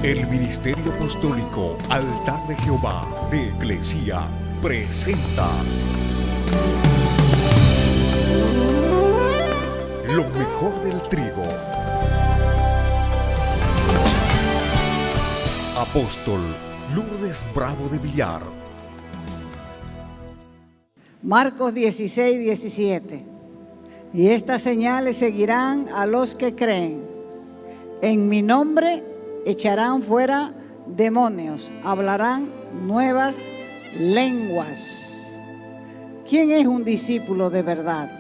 El Ministerio Apostólico Altar de Jehová de Eclesia presenta lo mejor del trigo. Apóstol Lourdes Bravo de Villar. Marcos 16, 17. Y estas señales seguirán a los que creen. En mi nombre echarán fuera demonios, hablarán nuevas lenguas. ¿Quién es un discípulo de verdad?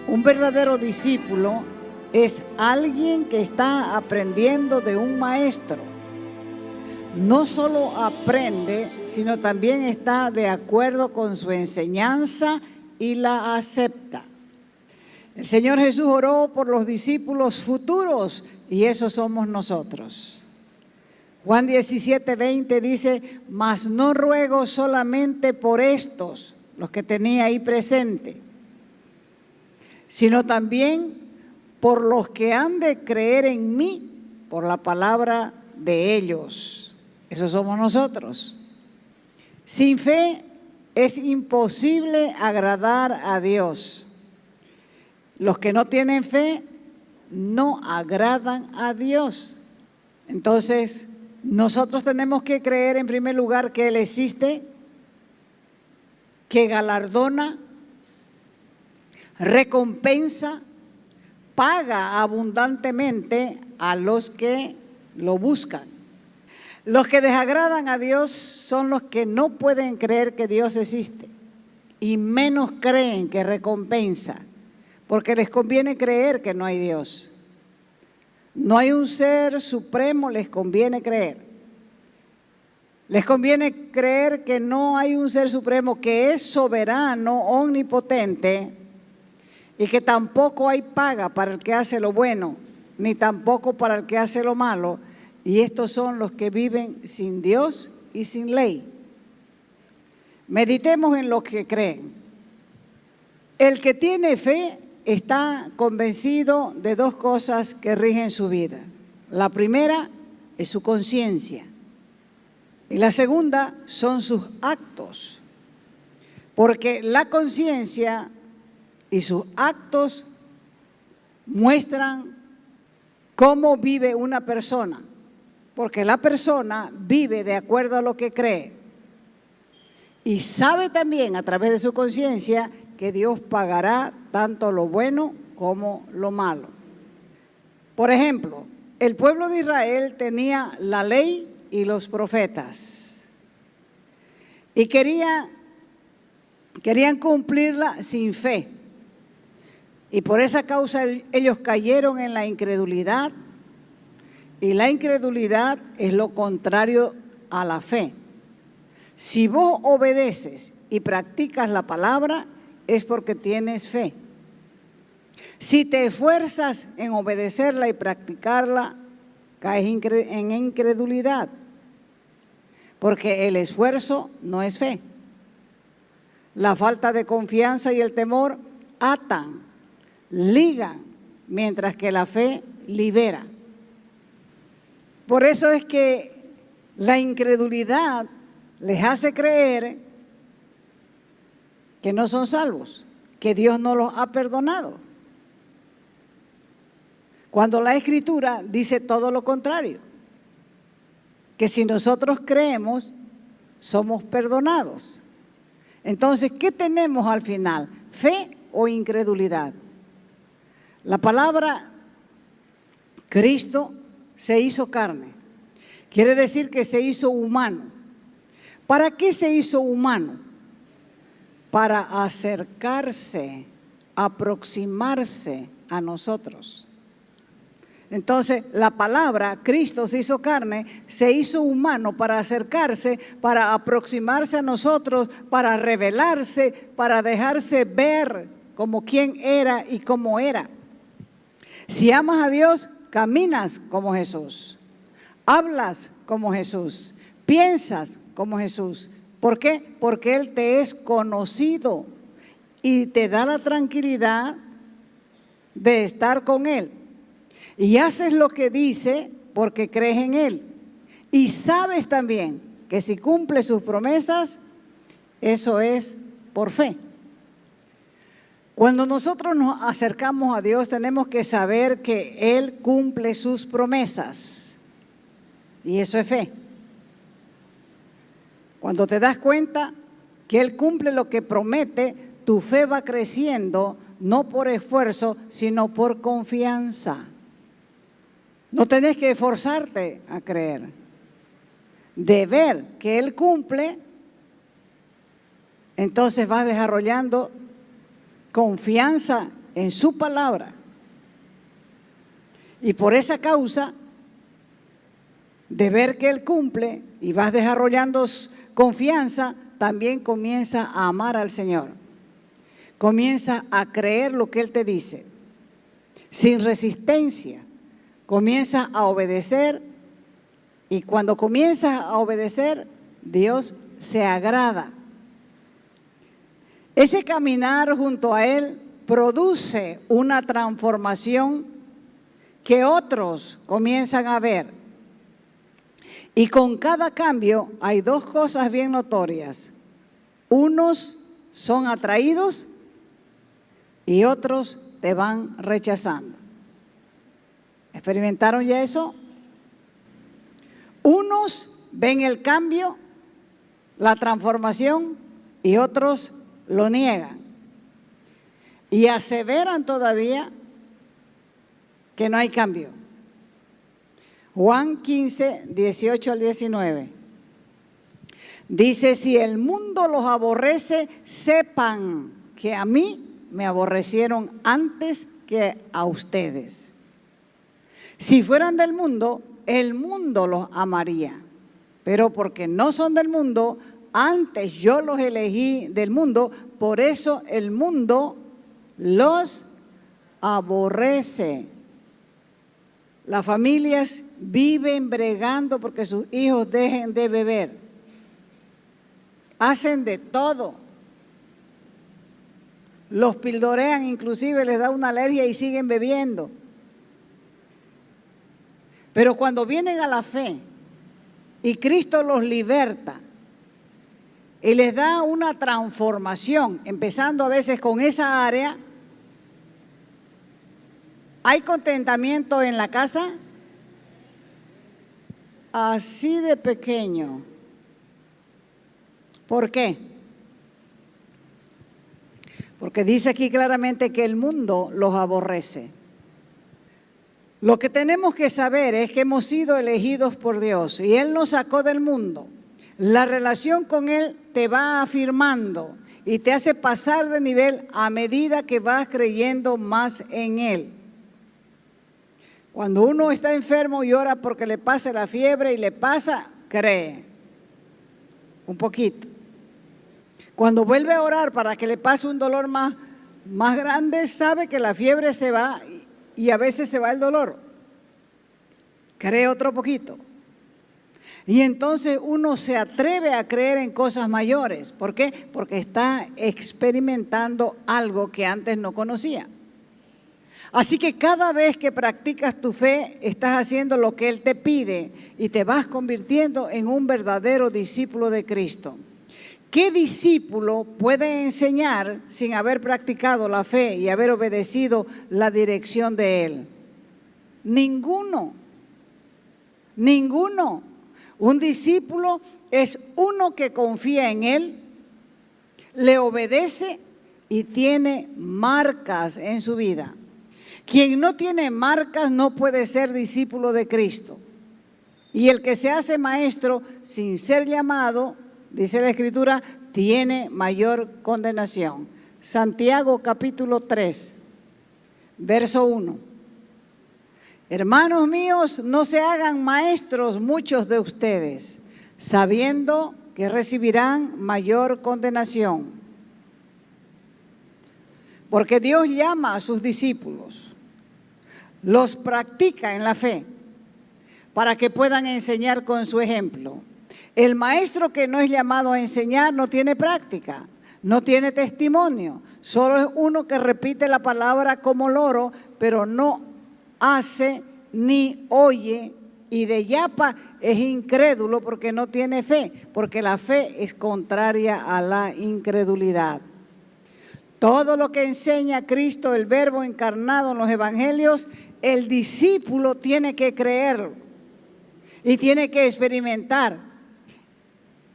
Un verdadero discípulo es alguien que está aprendiendo de un maestro. No solo aprende, sino también está de acuerdo con su enseñanza y la acepta. El Señor Jesús oró por los discípulos futuros y esos somos nosotros. Juan 17, 20 dice: mas no ruego solamente por estos, los que tenía ahí presente, sino también por los que han de creer en mí por la palabra de ellos. Esos somos nosotros. Sin fe es imposible agradar a Dios. Los que no tienen fe no agradan a Dios. Entonces, nosotros tenemos que creer en primer lugar que Él existe, que galardona, recompensa, paga abundantemente a los que lo buscan. Los que desagradan a Dios son los que no pueden creer que Dios existe y menos creen que recompensa, porque les conviene creer que no hay Dios. No hay un ser supremo, les conviene creer. Les conviene creer que no hay un ser supremo que es soberano, omnipotente, y que tampoco hay paga para el que hace lo bueno, ni tampoco para el que hace lo malo. Y estos son los que viven sin Dios y sin ley. Meditemos en lo que creen. El que tiene fe está convencido de dos cosas que rigen su vida. La primera es su conciencia y la segunda son sus actos. Porque la conciencia y sus actos muestran cómo vive una persona. Porque la persona vive de acuerdo a lo que cree. Y sabe también a través de su conciencia que Dios pagará tanto lo bueno como lo malo. Por ejemplo, el pueblo de Israel tenía la ley y los profetas. Y querían cumplirla sin fe. Y por esa causa ellos cayeron en la incredulidad. Y la incredulidad es lo contrario a la fe. Si vos obedeces y practicas la palabra, es porque tienes fe. Si te esfuerzas en obedecerla y practicarla, caes en incredulidad, porque el esfuerzo no es fe. La falta de confianza y el temor atan, ligan, mientras que la fe libera. Por eso es que la incredulidad les hace creer que no son salvos, que Dios no los ha perdonado. Cuando la Escritura dice todo lo contrario, que si nosotros creemos, somos perdonados. Entonces, ¿qué tenemos al final? ¿Fe o incredulidad? La palabra Cristo se hizo carne. Quiere decir que se hizo humano. ¿Para qué se hizo humano? Para acercarse, aproximarse a nosotros. Entonces, la palabra Cristo se hizo carne, se hizo humano para acercarse, para aproximarse a nosotros, para revelarse, para dejarse ver como quién era y cómo era. Si amas a Dios, caminas como Jesús, hablas como Jesús, piensas como Jesús. ¿Por qué? Porque Él te es conocido y te da la tranquilidad de estar con Él. Y haces lo que dice porque crees en Él. Y sabes también que si cumple sus promesas, eso es por fe. Cuando nosotros nos acercamos a Dios, tenemos que saber que Él cumple sus promesas. Y eso es fe. Cuando te das cuenta que Él cumple lo que promete, tu fe va creciendo, no por esfuerzo, sino por confianza. No tenés que esforzarte a creer. De ver que Él cumple, entonces vas desarrollando confianza en su palabra. Y por esa causa de ver que Él cumple y vas desarrollando confianza, también comienza a amar al Señor. Comienza a creer lo que Él te dice, sin resistencia. Comienza a obedecer y cuando comienzas a obedecer, Dios se agrada. Ese caminar junto a Él produce una transformación que otros comienzan a ver. Y con cada cambio hay dos cosas bien notorias. Unos son atraídos y otros te van rechazando. ¿Experimentaron ya eso? Unos ven el cambio, la transformación, y otros lo niegan. Y aseveran todavía que no hay cambio. Juan 15, 18 al 19. Dice, si el mundo los aborrece, sepan que a mí me aborrecieron antes que a ustedes. Si fueran del mundo, el mundo los amaría. Pero porque no son del mundo, antes yo los elegí del mundo, por eso el mundo los aborrece. Las familias viven bregando porque sus hijos dejen de beber. Hacen de todo. Los pildorean, inclusive les da una alergia y siguen bebiendo. Pero cuando vienen a la fe y Cristo los liberta y les da una transformación, empezando a veces con esa área, ¿hay contentamiento en la casa? Así de pequeño. ¿Por qué? Porque dice aquí claramente que el mundo los aborrece. Lo que tenemos que saber es que hemos sido elegidos por Dios y Él nos sacó del mundo. La relación con Él te va afirmando y te hace pasar de nivel a medida que vas creyendo más en Él. Cuando uno está enfermo y ora porque le pase la fiebre y le pasa, cree un poquito. Cuando vuelve a orar para que le pase un dolor más grande, sabe que la fiebre se va y a veces se va el dolor. Cree otro poquito. Y entonces uno se atreve a creer en cosas mayores. ¿Por qué? Porque está experimentando algo que antes no conocía. Así que cada vez que practicas tu fe, estás haciendo lo que Él te pide y te vas convirtiendo en un verdadero discípulo de Cristo. ¿Qué discípulo puede enseñar sin haber practicado la fe y haber obedecido la dirección de Él? Ninguno. Ninguno. Un discípulo es uno que confía en Él, le obedece y tiene marcas en su vida. Quien no tiene marcas no puede ser discípulo de Cristo. Y el que se hace maestro sin ser llamado, dice la Escritura, tiene mayor condenación. Santiago capítulo 3, verso 1. Hermanos míos, no se hagan maestros muchos de ustedes, sabiendo que recibirán mayor condenación. Porque Dios llama a sus discípulos, los practica en la fe, para que puedan enseñar con su ejemplo. El maestro que no es llamado a enseñar no tiene práctica, no tiene testimonio, solo es uno que repite la palabra como loro, pero no hace ni oye y de Yapa es incrédulo porque no tiene fe, porque la fe es contraria a la incredulidad. Todo lo que enseña Cristo, el Verbo encarnado en los evangelios, el discípulo tiene que creer y tiene que experimentar.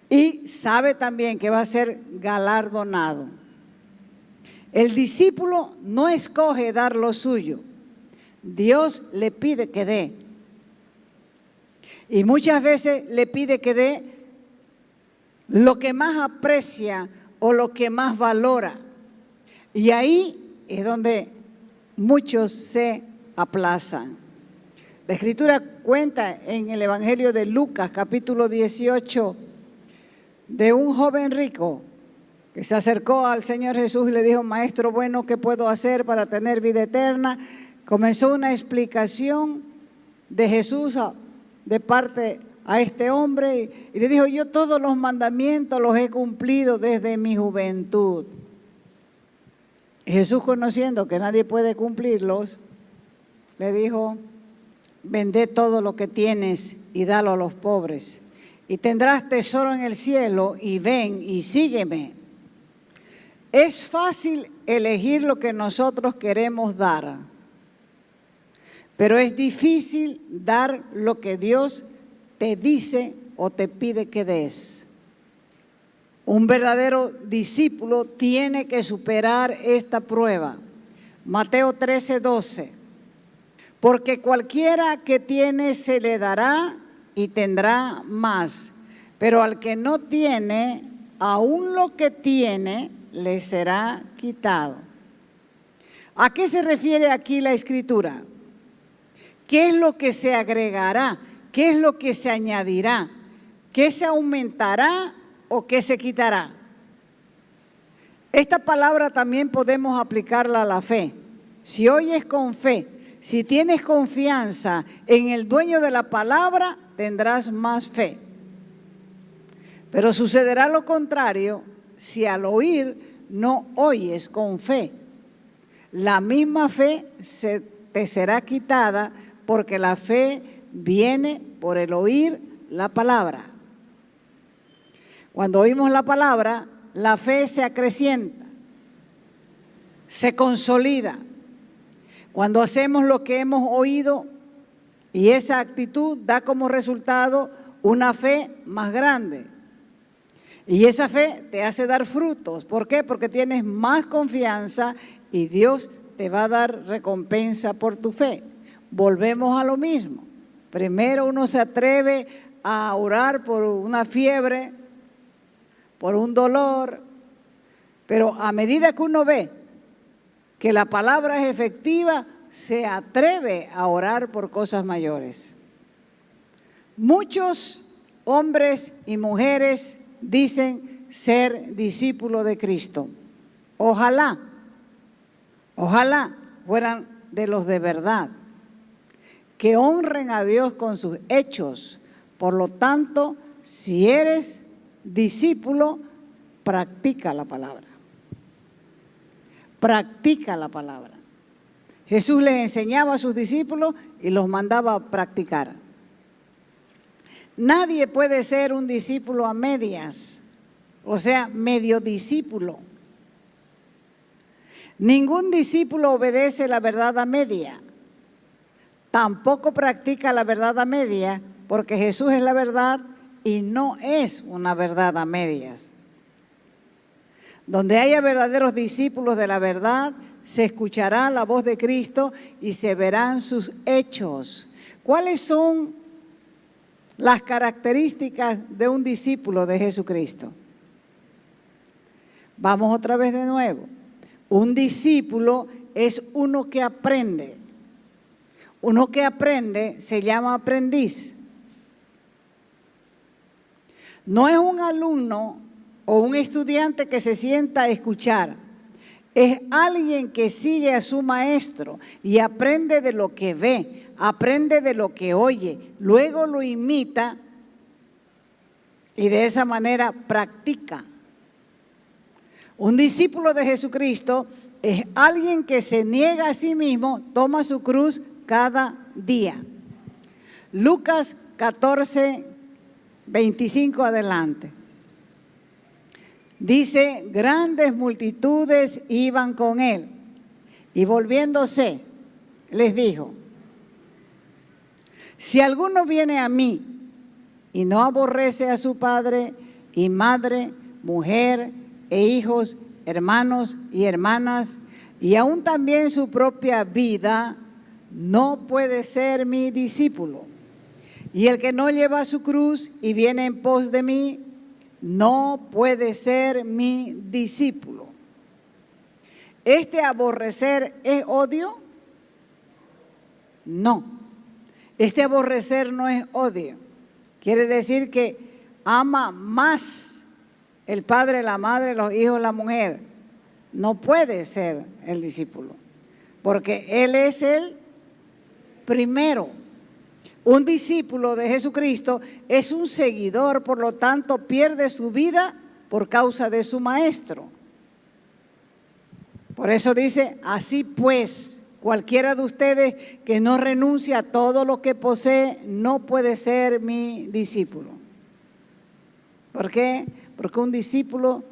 Y sabe también que va a ser galardonado. El discípulo no escoge dar lo suyo. Dios le pide que dé. Y muchas veces le pide que dé lo que más aprecia o lo que más valora. Y ahí es donde muchos se aplazan. La Escritura cuenta en el Evangelio de Lucas, capítulo 18, de un joven rico que se acercó al Señor Jesús y le dijo: Maestro bueno, ¿qué puedo hacer para tener vida eterna? Comenzó una explicación de Jesús de parte a este hombre y le dijo: yo todos los mandamientos los he cumplido desde mi juventud. Y Jesús, conociendo que nadie puede cumplirlos, le dijo: vende todo lo que tienes y dalo a los pobres, y tendrás tesoro en el cielo, y ven y sígueme. Es fácil elegir lo que nosotros queremos dar, pero es difícil dar lo que Dios te dice o te pide que des. Un verdadero discípulo tiene que superar esta prueba. Mateo 13:12. Porque cualquiera que tiene se le dará y tendrá más, pero al que no tiene, aún lo que tiene le será quitado. ¿A qué se refiere aquí la Escritura? ¿Qué es lo que se agregará? ¿Qué es lo que se añadirá? ¿Qué se aumentará o qué se quitará? Esta palabra también podemos aplicarla a la fe. Si oyes con fe, si tienes confianza en el dueño de la palabra, tendrás más fe. Pero sucederá lo contrario si al oír no oyes con fe. La misma fe te será quitada, porque la fe viene por el oír la palabra. Cuando oímos la palabra, la fe se acrecienta, se consolida. Cuando hacemos lo que hemos oído, y esa actitud da como resultado una fe más grande. Y esa fe te hace dar frutos. ¿Por qué? Porque tienes más confianza y Dios te va a dar recompensa por tu fe. Volvemos a lo mismo. Primero uno se atreve a orar por una fiebre, por un dolor, pero a medida que uno ve que la palabra es efectiva, se atreve a orar por cosas mayores. Muchos hombres y mujeres dicen ser discípulos de Cristo. Ojalá fueran de los de verdad, que honren a Dios con sus hechos. Por lo tanto, si eres discípulo, practica la palabra. Practica la palabra. Jesús les enseñaba a sus discípulos y los mandaba a practicar. Nadie puede ser un discípulo a medias, o sea, medio discípulo. Ningún discípulo obedece la verdad a media. Tampoco practica la verdad a media, porque Jesús es la verdad y no es una verdad a medias. Donde haya verdaderos discípulos de la verdad, se escuchará la voz de Cristo y se verán sus hechos. ¿Cuáles son las características de un discípulo de Jesucristo? Vamos otra vez de nuevo. Un discípulo es uno que aprende. Uno que aprende se llama aprendiz. No es un alumno o un estudiante que se sienta a escuchar. Es alguien que sigue a su maestro y aprende de lo que ve, aprende de lo que oye, luego lo imita y de esa manera practica. Un discípulo de Jesucristo es alguien que se niega a sí mismo, toma su cruz cada día. Lucas 14, 25 adelante. Dice, grandes multitudes iban con él, y volviéndose, les dijo, si alguno viene a mí y no aborrece a su padre y madre, mujer e hijos, hermanos y hermanas, y aún también su propia vida, no puede ser mi discípulo. Y el que no lleva su cruz y viene en pos de mí, no puede ser mi discípulo. ¿Este aborrecer es odio? No. Este aborrecer no es odio. Quiere decir que ama más el padre, la madre, los hijos, la mujer. No puede ser el discípulo, porque él es el primero. Un discípulo de Jesucristo es un seguidor, por lo tanto pierde su vida por causa de su maestro. Por eso dice, así pues, cualquiera de ustedes que no renuncie a todo lo que posee, no puede ser mi discípulo. ¿Por qué? Porque un discípulo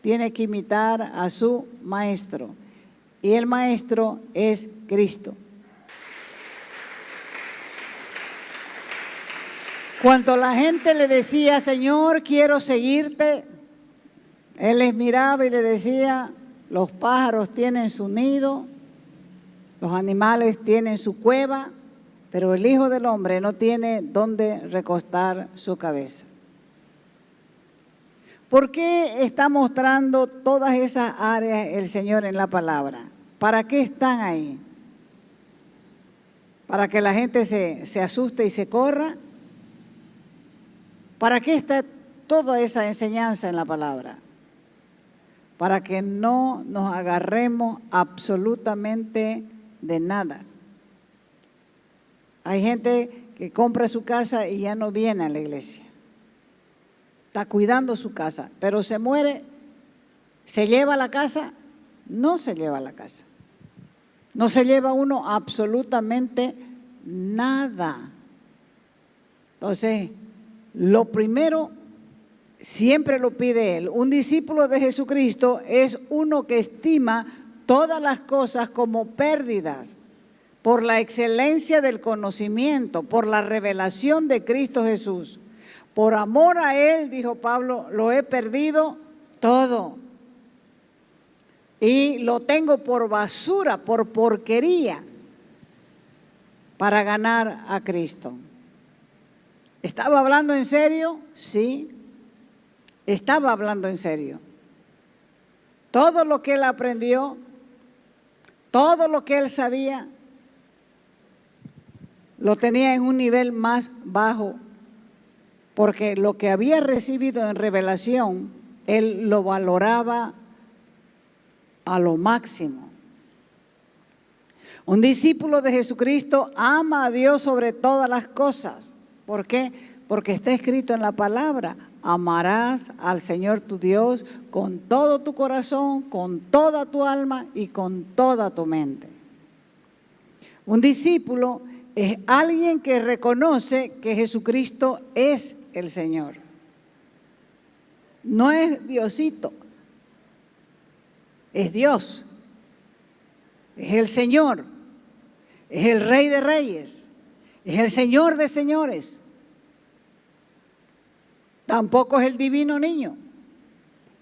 tiene que imitar a su maestro, y el maestro es Cristo. Cuando la gente le decía, Señor, quiero seguirte, él les miraba y le decía, los pájaros tienen su nido, los animales tienen su cueva, pero el Hijo del Hombre no tiene dónde recostar su cabeza. ¿Por qué está mostrando todas esas áreas el Señor en la palabra? ¿Para qué están ahí? ¿Para que la gente se asuste y se corra? ¿Para qué está toda esa enseñanza en la palabra? Para que no nos agarremos absolutamente de nada. Hay gente que compra su casa y ya no viene a la iglesia. Está cuidando su casa, pero se muere, ¿se lleva la casa? No se lleva la casa. No se lleva uno absolutamente nada. Entonces, lo primero siempre lo pide él. Un discípulo de Jesucristo es uno que estima todas las cosas como pérdidas por la excelencia del conocimiento, por la revelación de Cristo Jesús. Por amor a él, dijo Pablo, lo he perdido todo. Y lo tengo por basura, por porquería, para ganar a Cristo. ¿Estaba hablando en serio? Sí, estaba hablando en serio. Todo lo que él aprendió, todo lo que él sabía, lo tenía en un nivel más bajo, porque lo que había recibido en revelación, él lo valoraba a lo máximo. Un discípulo de Jesucristo ama a Dios sobre todas las cosas. ¿Por qué? Porque está escrito en la palabra, amarás al Señor tu Dios con todo tu corazón, con toda tu alma y con toda tu mente. Un discípulo es alguien que reconoce que Jesucristo es el Señor. No es Diosito, es Dios, es el Señor, es el Rey de Reyes. Es el Señor de señores. Tampoco es el divino niño.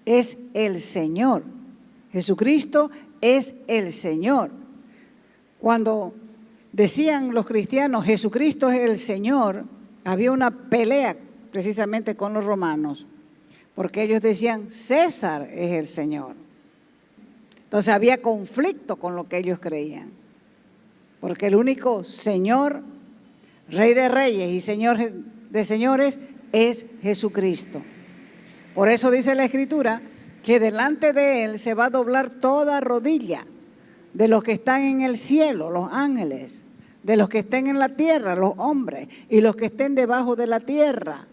Es el Señor. Jesucristo es el Señor. Cuando decían los cristianos, Jesucristo es el Señor, había una pelea precisamente con los romanos, porque ellos decían, César es el Señor. Entonces había conflicto con lo que ellos creían, porque el único Señor, Rey de Reyes y Señor de Señores es Jesucristo. Por eso dice la Escritura que delante de Él se va a doblar toda rodilla de los que están en el cielo, los ángeles, de los que estén en la tierra, los hombres, y los que estén debajo de la tierra.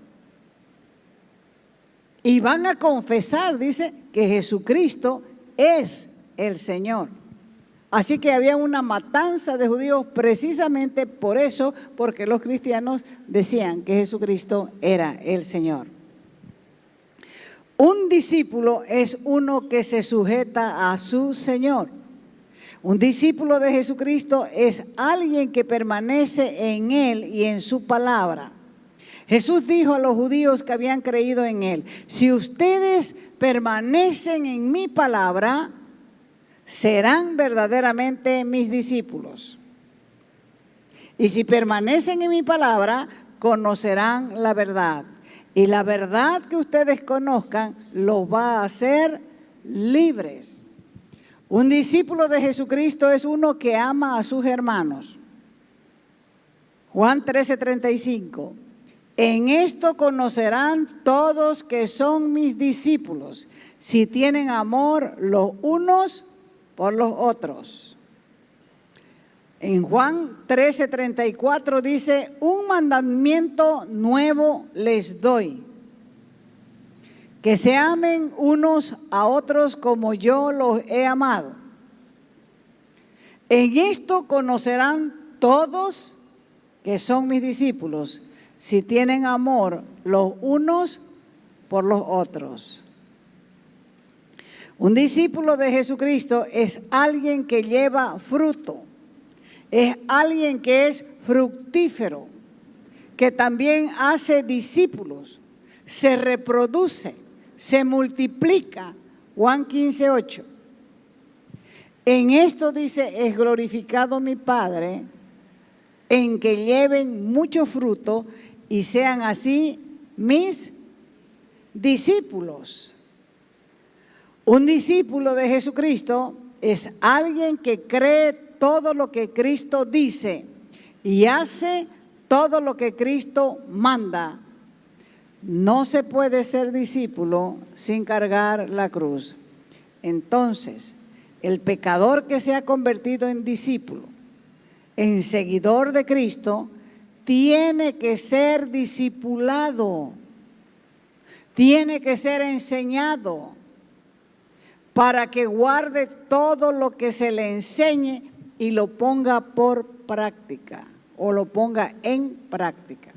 Y van a confesar, dice, que Jesucristo es el Señor. Así que había una matanza de judíos precisamente por eso, porque los cristianos decían que Jesucristo era el Señor. Un discípulo es uno que se sujeta a su Señor. Un discípulo de Jesucristo es alguien que permanece en Él y en su palabra. Jesús dijo a los judíos que habían creído en Él: si ustedes permanecen en mi palabra, serán verdaderamente mis discípulos. Y si permanecen en mi palabra, conocerán la verdad. Y la verdad que ustedes conozcan los va a hacer libres. Un discípulo de Jesucristo es uno que ama a sus hermanos. Juan 13:35. En esto conocerán todos que son mis discípulos, si tienen amor los unos por los otros. En Juan 13:34 dice: un mandamiento nuevo les doy, que se amen unos a otros como yo los he amado. En esto conocerán todos que son mis discípulos, si tienen amor los unos por los otros. Un discípulo de Jesucristo es alguien que lleva fruto, es alguien que es fructífero, que también hace discípulos, se reproduce, se multiplica. Juan 15:8. En esto dice: es glorificado mi Padre, en que lleven mucho fruto y sean así mis discípulos. Un discípulo de Jesucristo es alguien que cree todo lo que Cristo dice y hace todo lo que Cristo manda. No se puede ser discípulo sin cargar la cruz. Entonces, el pecador que se ha convertido en discípulo, en seguidor de Cristo, tiene que ser discipulado, tiene que ser enseñado para que guarde todo lo que se le enseñe y lo ponga por práctica o lo ponga en práctica.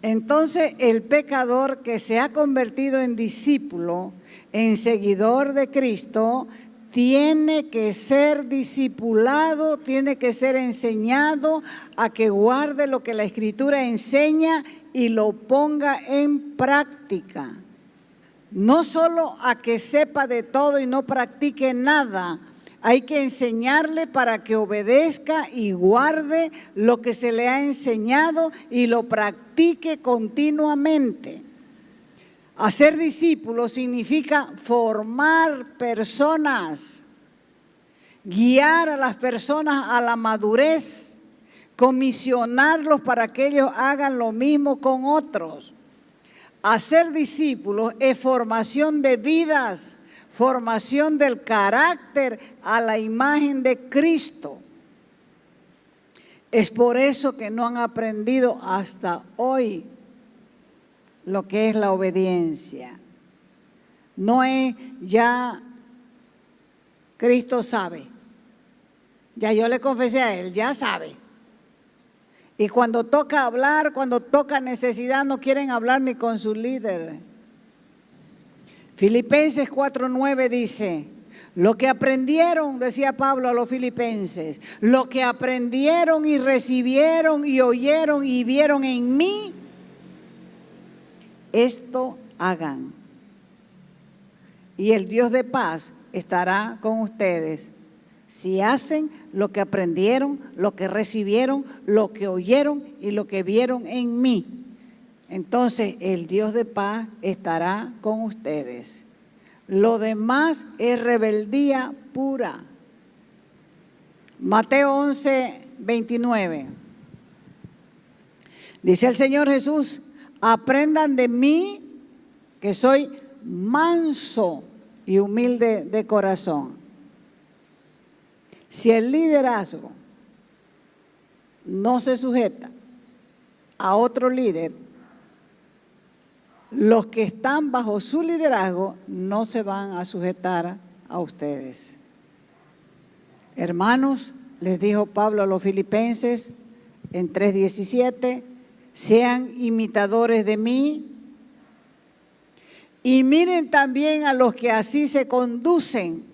Entonces, el pecador que se ha convertido en discípulo, en seguidor de Cristo, tiene que ser discipulado, tiene que ser enseñado a que guarde lo que la Escritura enseña y lo ponga en práctica. No solo a que sepa de todo y no practique nada. Hay que enseñarle para que obedezca y guarde lo que se le ha enseñado y lo practique continuamente. Hacer discípulos significa formar personas, guiar a las personas a la madurez, comisionarlos para que ellos hagan lo mismo con otros. Hacer discípulos es formación de vidas, formación del carácter a la imagen de Cristo. Es por eso que no han aprendido hasta hoy lo que es la obediencia. No es ya Cristo sabe, ya yo le confesé a Él, ya sabe. Y cuando toca hablar, cuando toca necesidad, no quieren hablar ni con su líder. Filipenses 4:9 dice: lo que aprendieron, decía Pablo a los filipenses, lo que aprendieron y recibieron y oyeron y vieron en mí, esto hagan. Y el Dios de paz estará con ustedes si hacen lo que aprendieron, lo que recibieron, lo que oyeron y lo que vieron en mí. Entonces el Dios de paz estará con ustedes. Lo demás es rebeldía pura. Mateo 11:29. Dice el Señor Jesús: aprendan de mí, que soy manso y humilde de corazón. Si el liderazgo no se sujeta a otro líder, los que están bajo su liderazgo no se van a sujetar a ustedes. Hermanos, les dijo Pablo a los filipenses en 3:17, sean imitadores de mí y miren también a los que así se conducen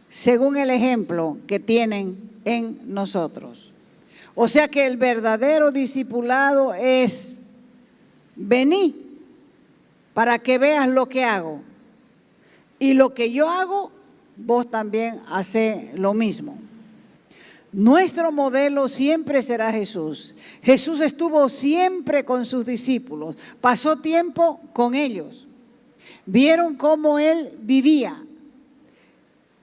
según el ejemplo que tienen en nosotros. O sea que el verdadero discipulado es: vení para que veas lo que hago, y lo que yo hago, vos también hacés lo mismo. Nuestro modelo siempre será Jesús. Jesús estuvo siempre con sus discípulos, pasó tiempo con ellos. Vieron cómo Él vivía,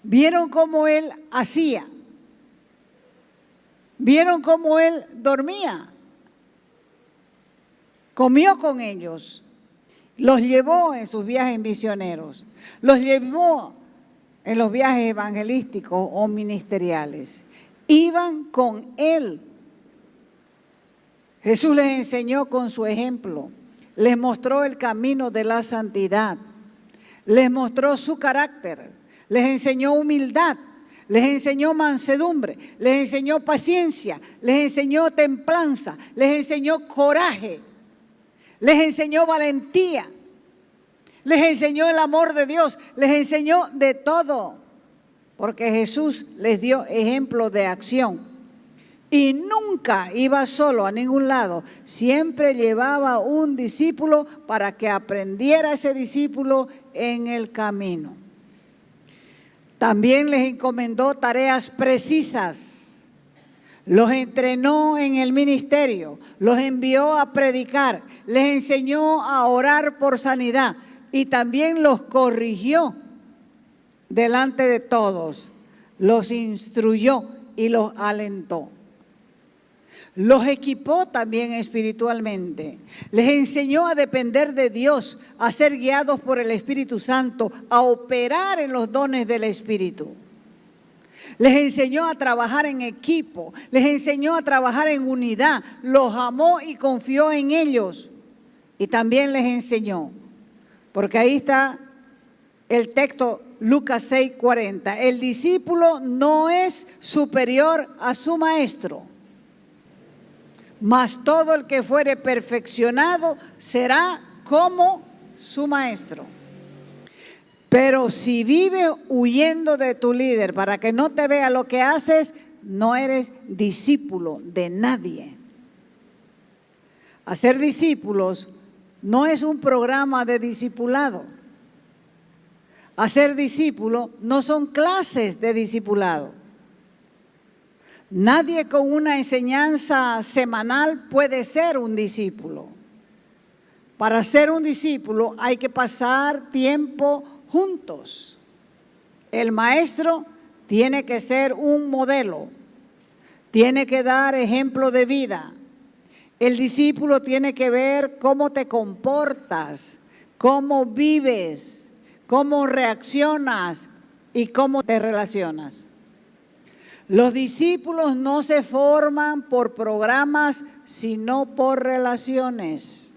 vieron cómo Él hacía, vieron cómo Él dormía, comió con ellos, los llevó en sus viajes misioneros, los llevó en los viajes evangelísticos o ministeriales. Iban con Él. Jesús les enseñó con su ejemplo, les mostró el camino de la santidad, les mostró su carácter, les enseñó humildad, les enseñó mansedumbre, les enseñó paciencia, les enseñó templanza, les enseñó coraje, les enseñó valentía, les enseñó el amor de Dios, les enseñó de todo. Porque Jesús les dio ejemplo de acción y nunca iba solo a ningún lado. Siempre llevaba un discípulo para que aprendiera ese discípulo en el camino. También les encomendó tareas precisas. Los entrenó en el ministerio, los envió a predicar, les enseñó a orar por sanidad y también los corrigió delante de todos, los instruyó y los alentó. Los equipó también espiritualmente, les enseñó a depender de Dios, a ser guiados por el Espíritu Santo, a operar en los dones del Espíritu. Les enseñó a trabajar en equipo, les enseñó a trabajar en unidad, los amó y confió en ellos. Y también les enseñó, porque ahí está el texto, Lucas 6:40, el discípulo no es superior a su maestro, mas todo el que fuere perfeccionado será como su maestro. Pero si vives huyendo de tu líder para que no te vea lo que haces, no eres discípulo de nadie. Hacer discípulos no es un programa de discipulado. Hacer discípulo no son clases de discipulado. Nadie con una enseñanza semanal puede ser un discípulo. Para ser un discípulo hay que pasar tiempo juntos. El maestro tiene que ser un modelo, tiene que dar ejemplo de vida. El discípulo tiene que ver cómo te comportas, cómo vives, cómo reaccionas y cómo te relacionas. Los discípulos no se forman por programas, sino por relaciones.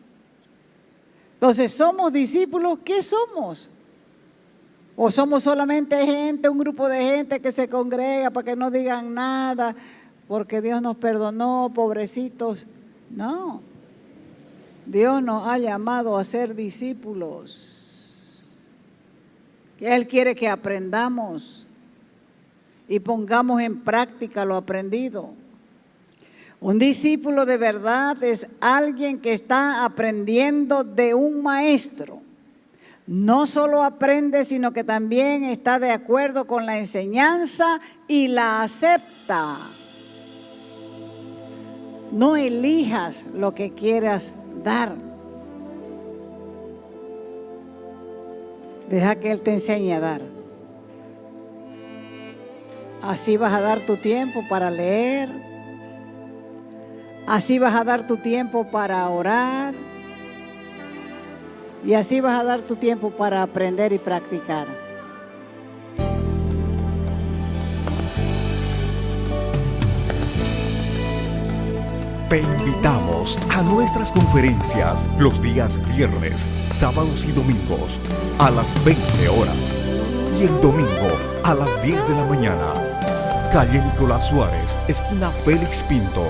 Entonces, ¿somos discípulos? ¿Qué somos? ¿O somos solamente gente, un grupo de gente que se congrega para que no digan nada, porque Dios nos perdonó, pobrecitos? No. Dios nos ha llamado a ser discípulos. Él quiere que aprendamos y pongamos en práctica lo aprendido. Un discípulo de verdad es alguien que está aprendiendo de un maestro. No solo aprende, sino que también está de acuerdo con la enseñanza y la acepta. No elijas lo que quieras dar. Deja que Él te enseñe a dar. Así vas a dar tu tiempo para leer. Así vas a dar tu tiempo para orar. Y así vas a dar tu tiempo para aprender y practicar. Te invitamos a nuestras conferencias los días viernes, sábados y domingos a las 20 horas y el domingo a las 10 de la mañana. calle Nicolás Suárez, esquina Félix Pinto,